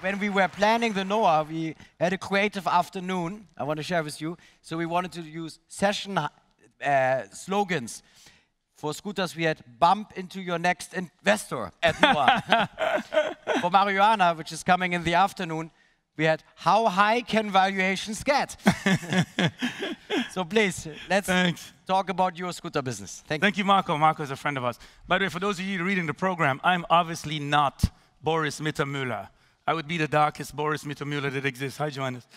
when we were planning the NOAH, we had a creative afternoon I want to share with you. So we wanted to use session slogans. For scooters, we had bump into your next investor at NOAH. For marijuana, which is coming in the afternoon, we had how high can valuations get? So please, let's talk about your scooter business. Thank you, Marco. Marco is a friend of ours. By the way, for those of you reading the program, I'm obviously not Boris Mittermüller. I would be the darkest Boris Mittermüller that exists. Hi, Johannes.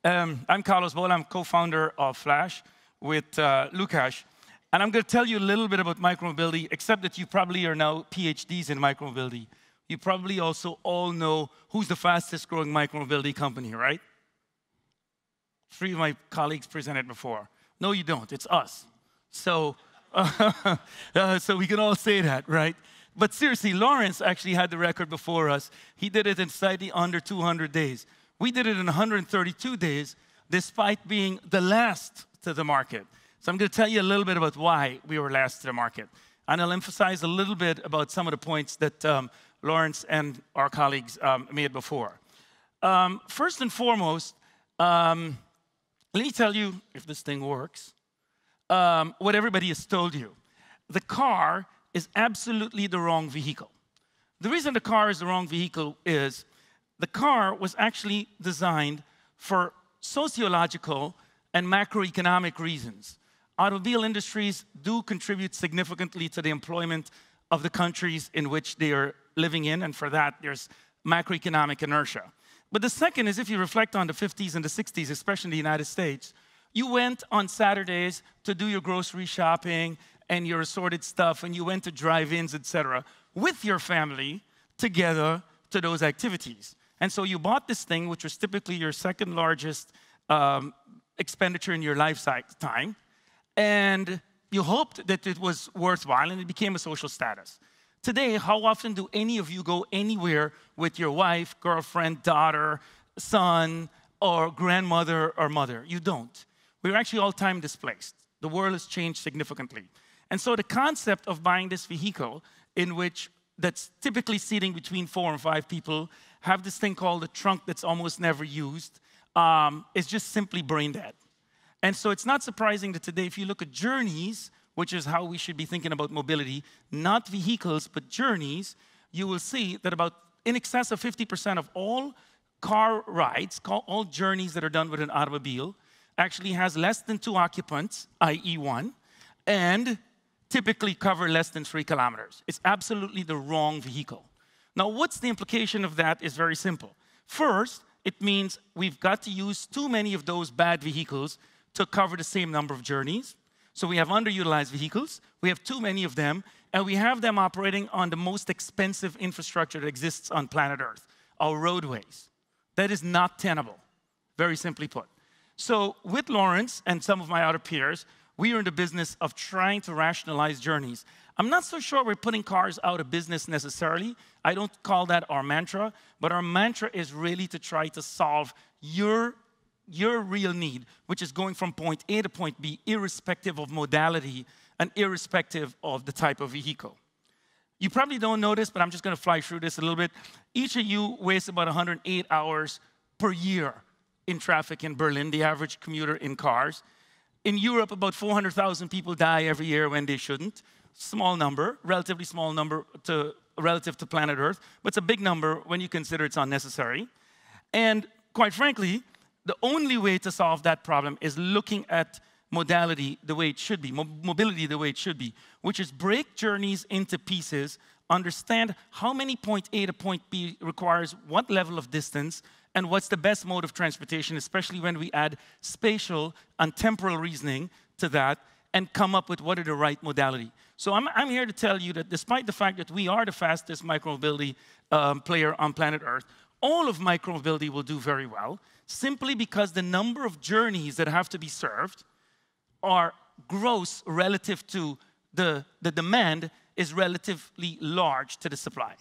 I'm Carlos Bhola. I'm co-founder of Flash with Lukasz. And I'm going to tell you a little bit about micromobility, except that you probably are now PhDs in micromobility. You probably also all know who's the fastest growing micromobility company, right? 3 of my colleagues presented before. No, you don't. It's us. So, so we can all say that, right? But seriously, Lawrence actually had the record before us. He did it in slightly under 200 days. We did it in 132 days, despite being the last to the market. So I'm going to tell you a little bit about why we were last to the market. And I'll emphasize a little bit about some of the points that Lawrence and our colleagues made before. First and foremost, let me tell you, if this thing works, what everybody has told you. The car is absolutely the wrong vehicle. The reason the car is the wrong vehicle is the car was actually designed for sociological and macroeconomic reasons. Automobile industries do contribute significantly to the employment of the countries in which they are living in, and for that, there's macroeconomic inertia. But the second is, if you reflect on the 50s and the 60s, especially in the United States, you went on Saturdays to do your grocery shopping and your assorted stuff, and you went to drive-ins, etc., with your family together to those activities. And so you bought this thing, which was typically your second largest expenditure in your lifetime, and you hoped that it was worthwhile, and it became a social status. Today, how often do any of you go anywhere with your wife, girlfriend, daughter, son, or grandmother or mother? You don't. We're actually all time displaced. The world has changed significantly. And so the concept of buying this vehicle in which that's typically seating between 4 and 5 people, have this thing called a trunk that's almost never used, is just simply brain dead. And so it's not surprising that today, if you look at journeys, which is how we should be thinking about mobility, not vehicles, but journeys, you will see that about in excess of 50% of all car rides, all journeys that are done with an automobile, actually has less than 2 occupants, i.e. 1, and typically cover less than 3 kilometers. It's absolutely the wrong vehicle. Now, what's the implication of that is very simple. First, it means we've got to use too many of those bad vehicles to cover the same number of journeys. So we have underutilized vehicles, we have too many of them, and we have them operating on the most expensive infrastructure that exists on planet Earth, our roadways. That is not tenable, very simply put. So with Lawrence and some of my other peers, we are in the business of trying to rationalize journeys. I'm not so sure we're putting cars out of business necessarily. I don't call that our mantra, but our mantra is really to try to solve your real need, which is going from point A to point B, irrespective of modality and irrespective of the type of vehicle. You probably don't know this, but I'm just going to fly through this a little bit. Each of you wastes about 108 hours per year in traffic in Berlin, the average commuter in cars. In Europe, about 400,000 people die every year when they shouldn't. Small number, relatively small number relative to planet Earth, but it's a big number when you consider it's unnecessary. And quite frankly, the only way to solve that problem is looking at modality the way it should be, mobility the way it should be, which is break journeys into pieces, understand how many point A to point B requires what level of distance, and what's the best mode of transportation, especially when we add spatial and temporal reasoning to that, and come up with what are the right modality. So I'm here to tell you that despite the fact that we are the fastest micromobility player on planet Earth, all of micromobility will do very well, simply because the number of journeys that have to be served are gross relative to the demand is relatively large to the supply.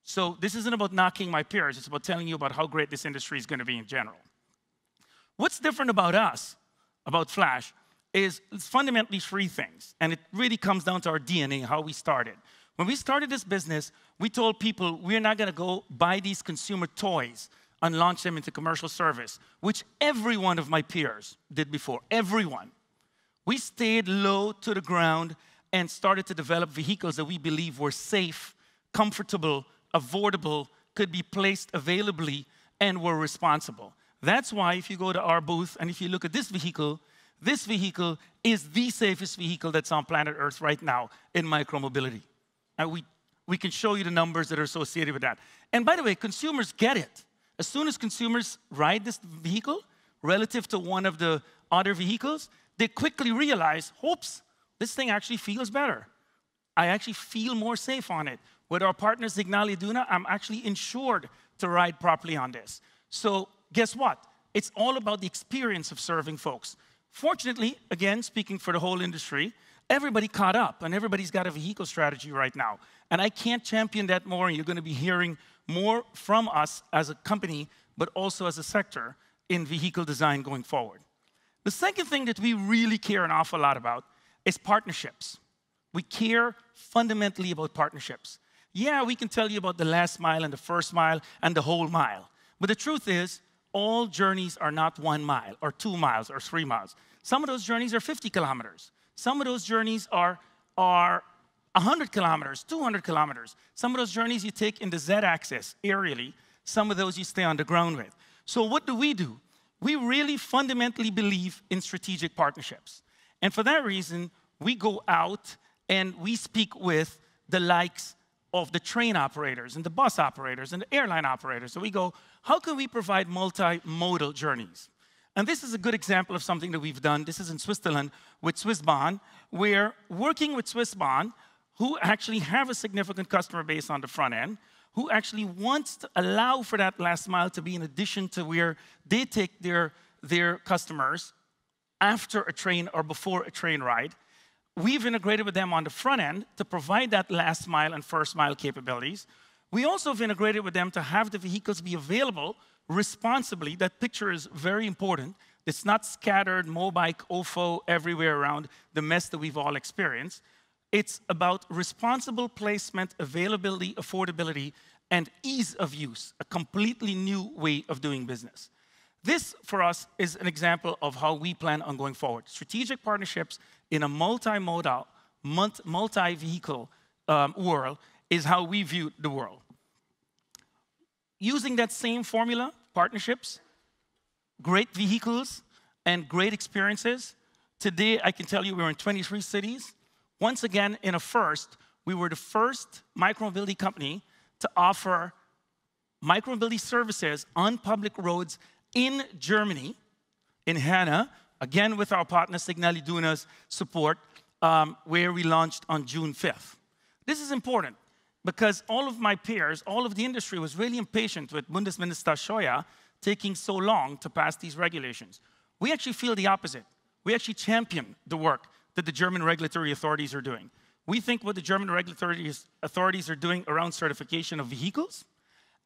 So this isn't about knocking my peers, it's about telling you about how great this industry is going to be in general. What's different about us, about Flash, is it's fundamentally 3 things, and it really comes down to our DNA, how we started. When we started this business, we told people we're not going to go buy these consumer toys and launch them into commercial service, which every one of my peers did before, everyone. We stayed low to the ground and started to develop vehicles that we believe were safe, comfortable, affordable, could be placed availably, and were responsible. That's why if you go to our booth and if you look at this vehicle is the safest vehicle that's on planet Earth right now in micromobility. And we can show you the numbers that are associated with that. And by the way, consumers get it. As soon as consumers ride this vehicle relative to one of the other vehicles, they quickly realize, oops, this thing actually feels better. I actually feel more safe on it. With our partner Signal Iduna, I'm actually insured to ride properly on this. So guess what? It's all about the experience of serving folks. Fortunately, again, speaking for the whole industry, everybody caught up and everybody's got a vehicle strategy right now. And I can't champion that more, and you're going to be hearing more from us as a company, but also as a sector in vehicle design going forward. The second thing that we really care an awful lot about is partnerships. We care fundamentally about partnerships. Yeah, we can tell you about the last mile and the first mile and the whole mile. But the truth is, all journeys are not 1 mile or 2 miles or 3 miles. Some of those journeys are 50 kilometers. Some of those journeys are 100 kilometers, 200 kilometers. Some of those journeys you take in the Z-axis aerially. Some of those you stay on the ground with. So what do? We really fundamentally believe in strategic partnerships. And for that reason, we go out and we speak with the likes of the train operators and the bus operators and the airline operators. So we go, how can we provide multimodal journeys? And this is a good example of something that we've done. This is in Switzerland with Swissbahn, where working with Swissbahn, who actually have a significant customer base on the front end, who actually wants to allow for that last mile to be in addition to where they take their customers after a train or before a train ride. We've integrated with them on the front end to provide that last mile and first mile capabilities. We also have integrated with them to have the vehicles be available responsibly. That picture is very important. It's not scattered, mobile, OFO, everywhere around the mess that we've all experienced. It's about responsible placement, availability, affordability, and ease of use, a completely new way of doing business. This, for us, is an example of how we plan on going forward. Strategic partnerships in a multimodal, multi-vehicle world is how we view the world. Using that same formula, partnerships, great vehicles, and great experiences, today I can tell you we're in 23 cities. Once again, in a first, we were the first micromobility company to offer micromobility services on public roads in Germany, in Herne, again with our partner Signal Iduna's support, where we launched on June 5th. This is important because all of my peers, all of the industry was really impatient with Bundesminister Scheuer taking so long to pass these regulations. We actually feel the opposite. We actually champion the work that the German regulatory authorities are doing. We think what the German regulatory authorities are doing around certification of vehicles,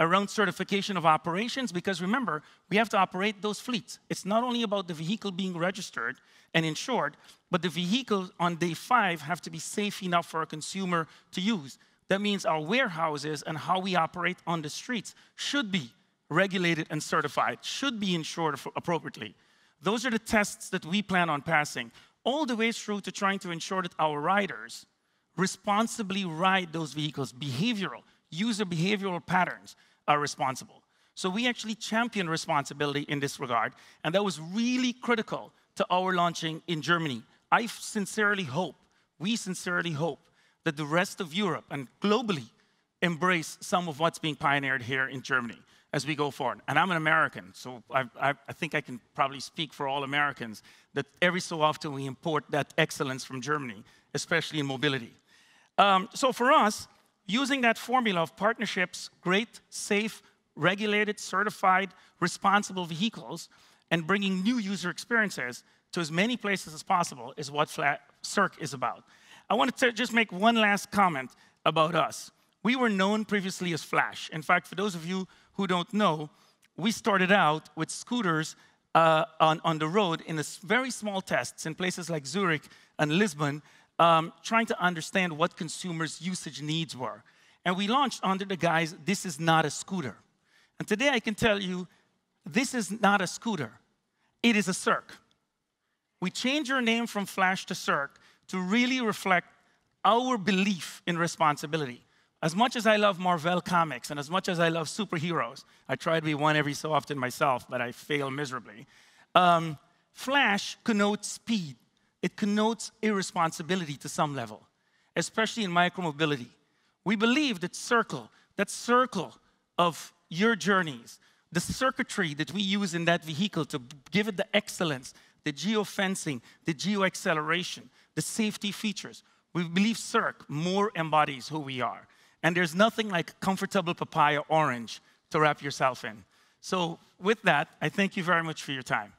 around certification of operations, because remember, we have to operate those fleets. It's not only about the vehicle being registered and insured, but the vehicles on day 5 have to be safe enough for a consumer to use. That means our warehouses and how we operate on the streets should be regulated and certified, should be insured appropriately. Those are the tests that we plan on passing, all the way through to trying to ensure that our riders responsibly ride those vehicles. User behavioral patterns are responsible. So we actually champion responsibility in this regard, and that was really critical to our launching in Germany. We sincerely hope that the rest of Europe and globally embrace some of what's being pioneered here in Germany as we go forward. And I'm an American, so I think I can probably speak for all Americans that every so often we import that excellence from Germany, especially in mobility. So for us, using that formula of partnerships, great, safe, regulated, certified, responsible vehicles, and bringing new user experiences to as many places as possible is what Circ is about. I wanted to just make one last comment about us. We were known previously as Flash. In fact, for those of you who don't know, we started out with scooters on the road in very small tests in places like Zurich and Lisbon trying to understand what consumers' usage needs were. And we launched under the guise, this is not a scooter. And today I can tell you, this is not a scooter. It is a Circ. We changed our name from Flash to Circ to really reflect our belief in responsibility. As much as I love Marvel comics and as much as I love superheroes, I try to be one every so often myself, but I fail miserably. Flash connotes speed. It connotes irresponsibility to some level, especially in micromobility. We believe that circle of your journeys, the circuitry that we use in that vehicle to give it the excellence, the geofencing, the geoacceleration, the safety features, we believe Circ more embodies who we are. And there's nothing like comfortable papaya orange to wrap yourself in. So with that, I thank you very much for your time.